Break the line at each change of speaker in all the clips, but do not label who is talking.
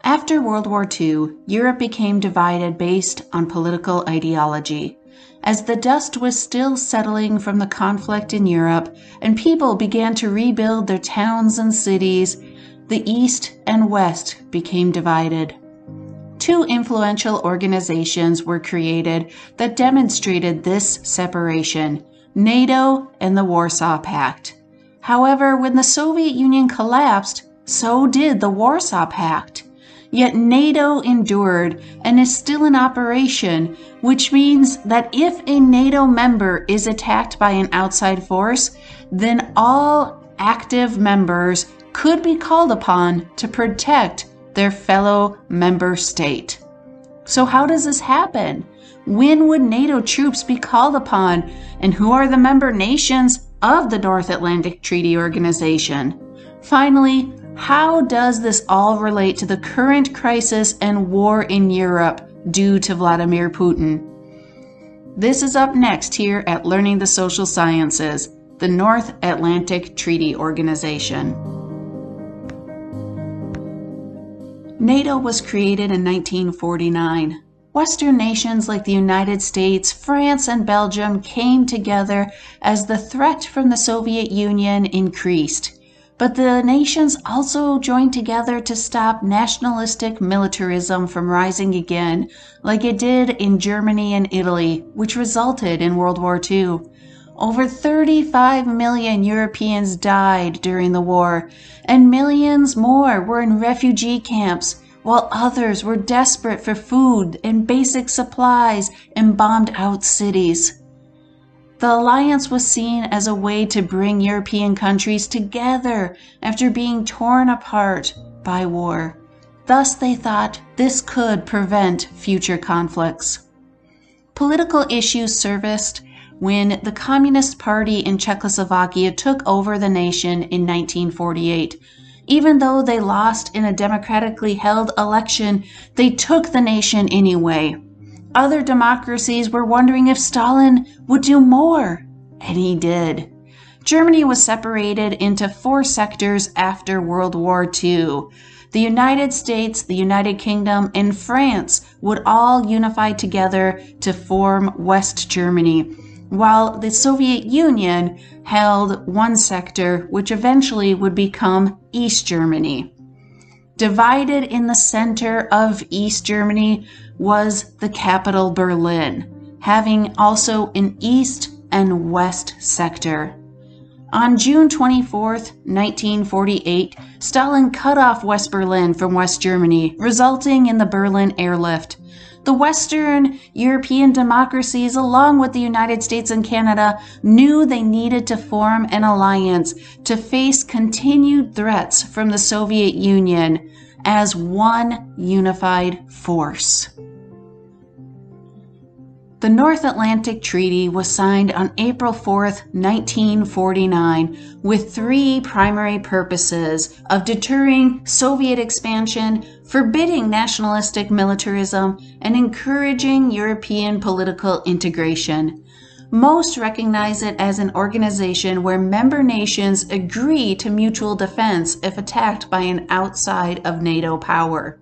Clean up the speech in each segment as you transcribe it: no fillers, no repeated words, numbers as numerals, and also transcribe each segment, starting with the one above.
After World War II, Europe became divided based on political ideology. As the dust was still settling from the conflict in Europe and people began to rebuild their towns and cities, the East and West became divided. Two influential organizations were created that demonstrated this separation: NATO and the Warsaw Pact. However, when the Soviet Union collapsed, so did the Warsaw Pact. Yet NATO endured and is still in operation, which means that if a NATO member is attacked by an outside force, then all active members could be called upon to protect their fellow member state. So how does this happen? When would NATO troops be called upon, and who are the member nations of the North Atlantic Treaty Organization? Finally, how does this all relate to the current crisis and war in Europe due to Vladimir Putin? This is up next here at Learning the Social Sciences, the North Atlantic Treaty Organization. NATO was created in 1949. Western nations like the United States, France, and Belgium came together as the threat from the Soviet Union increased. But the nations also joined together to stop nationalistic militarism from rising again, like it did in Germany and Italy, which resulted in World War II. Over 35 million Europeans died during the war, and millions more were in refugee camps, while others were desperate for food and basic supplies in bombed-out cities. The alliance was seen as a way to bring European countries together after being torn apart by war. Thus, they thought this could prevent future conflicts. Political issues surfaced when the Communist Party in Czechoslovakia took over the nation in 1948. Even though they lost in a democratically held election, they took the nation anyway. Other democracies were wondering if Stalin would do more, and he did. Germany was separated into 4 sectors after World War II. The United States, the United Kingdom, and France would all unify together to form West Germany, while the Soviet Union held 1 sector, which eventually would become East Germany. Divided in the center of East Germany was the capital Berlin, having also an East and West sector. On June 24, 1948, Stalin cut off West Berlin from West Germany, resulting in the Berlin Airlift. The Western European democracies, along with the United States and Canada, knew they needed to form an alliance to face continued threats from the Soviet Union as one unified force. The North Atlantic Treaty was signed on April 4, 1949, with 3 primary purposes of deterring Soviet expansion, forbidding nationalistic militarism, and encouraging European political integration. Most recognize it as an organization where member nations agree to mutual defense if attacked by an outside of NATO power.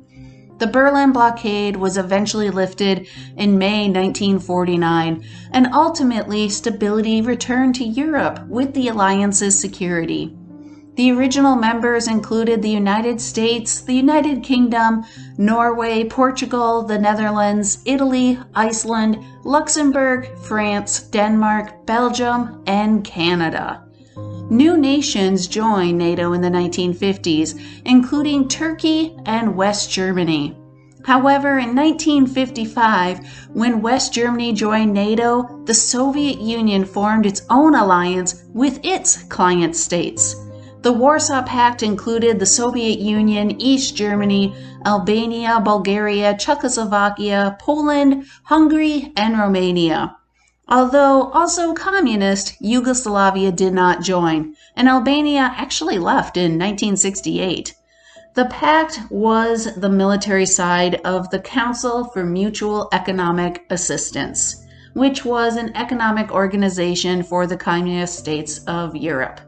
The Berlin blockade was eventually lifted in May 1949, and ultimately stability returned to Europe with the alliance's security. The original members included the United States, the United Kingdom, Norway, Portugal, the Netherlands, Italy, Iceland, Luxembourg, France, Denmark, Belgium, and Canada. New nations joined NATO in the 1950s, including Turkey and West Germany. However, in 1955, when West Germany joined NATO, the Soviet Union formed its own alliance with its client states. The Warsaw Pact included the Soviet Union, East Germany, Albania, Bulgaria, Czechoslovakia, Poland, Hungary, and Romania. Although also communist, Yugoslavia did not join, and Albania actually left in 1968. The pact was the military side of the Council for Mutual Economic Assistance, which was an economic organization for the communist states of Europe.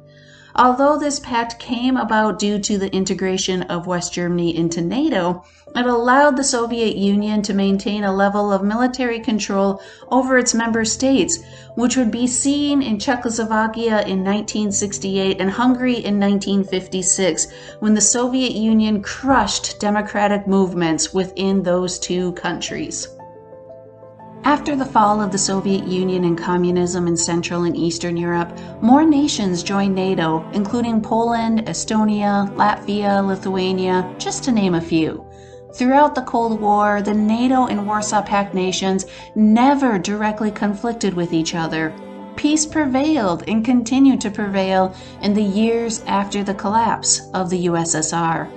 Although this pact came about due to the integration of West Germany into NATO, it allowed the Soviet Union to maintain a level of military control over its member states, which would be seen in Czechoslovakia in 1968 and Hungary in 1956, when the Soviet Union crushed democratic movements within those two countries. After the fall of the Soviet Union and communism in Central and Eastern Europe, more nations joined NATO, including Poland, Estonia, Latvia, Lithuania, just to name a few. Throughout the Cold War, the NATO and Warsaw Pact nations never directly conflicted with each other. Peace prevailed and continued to prevail in the years after the collapse of the USSR.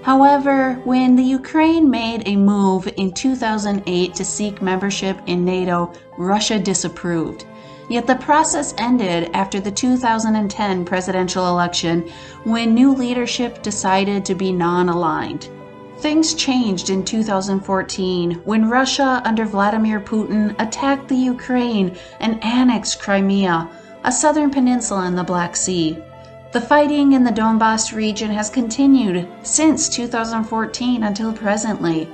However, when the Ukraine made a move in 2008 to seek membership in NATO, Russia disapproved. Yet the process ended after the 2010 presidential election, when new leadership decided to be non-aligned. Things changed in 2014 when Russia under Vladimir Putin attacked the Ukraine and annexed Crimea, a southern peninsula in the Black Sea. The fighting in the Donbas region has continued since 2014 until presently.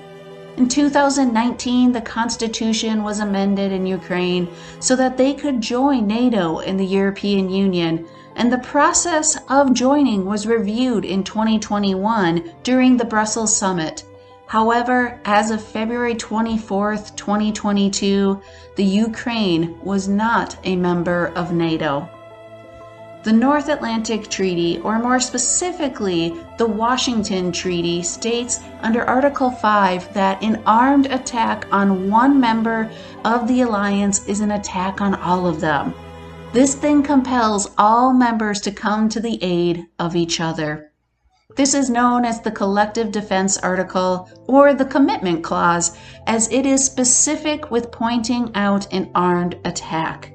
In 2019, the constitution was amended in Ukraine so that they could join NATO and the European Union, and the process of joining was reviewed in 2021 during the Brussels summit. However, as of February 24, 2022, the Ukraine was not a member of NATO. The North Atlantic Treaty, or more specifically, the Washington Treaty, states under Article 5 that an armed attack on one member of the alliance is an attack on all of them. This then compels all members to come to the aid of each other. This is known as the Collective Defense Article, or the Commitment Clause, as it is specific with pointing out an armed attack.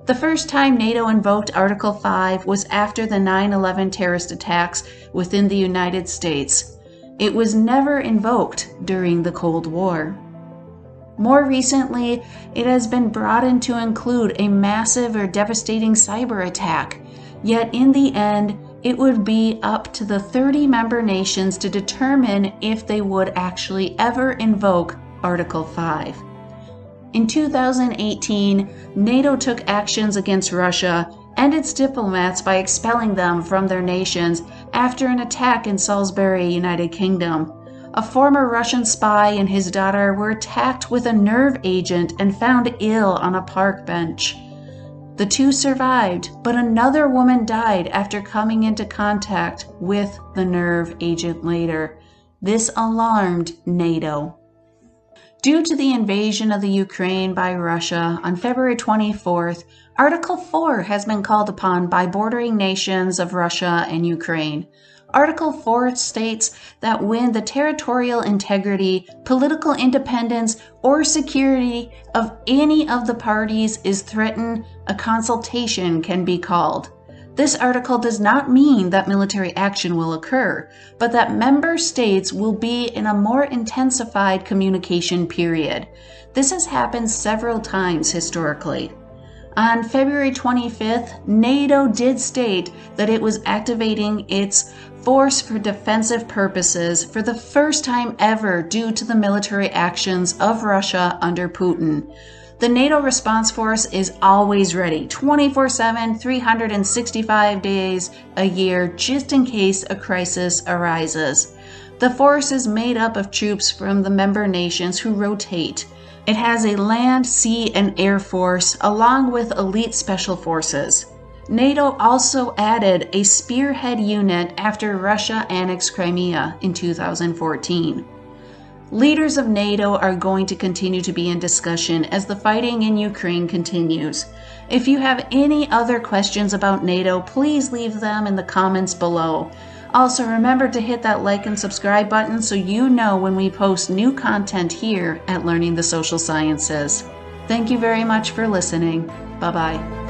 The first time NATO invoked Article 5 was after the 9/11 terrorist attacks within the United States. It was never invoked during the Cold War. More recently, it has been broadened to include a massive or devastating cyber attack, yet in the end, it would be up to the 30 member nations to determine if they would actually ever invoke Article 5. In 2018, NATO took actions against Russia and its diplomats by expelling them from their nations after an attack in Salisbury, United Kingdom. A former Russian spy and his daughter were attacked with a nerve agent and found ill on a park bench. The two survived, but another woman died after coming into contact with the nerve agent later. This alarmed NATO. Due to the invasion of the Ukraine by Russia on February 24th, Article 4 has been called upon by bordering nations of Russia and Ukraine. Article 4 states that when the territorial integrity, political independence, or security of any of the parties is threatened, a consultation can be called. This article does not mean that military action will occur, but that member states will be in a more intensified communication period. This has happened several times historically. On February 25th, NATO did state that it was activating its force for defensive purposes for the first time ever due to the military actions of Russia under Putin. The NATO response force is always ready, 24/7, 365 days a year, just in case a crisis arises. The force is made up of troops from the member nations who rotate. It has a land, sea, and air force, along with elite special forces. NATO also added a spearhead unit after Russia annexed Crimea in 2014. Leaders of NATO are going to continue to be in discussion as the fighting in Ukraine continues. If you have any other questions about NATO, please leave them in the comments below. Also, remember to hit that like and subscribe button so you know when we post new content here at Learning the Social Sciences. Thank you very much for listening. Bye-bye.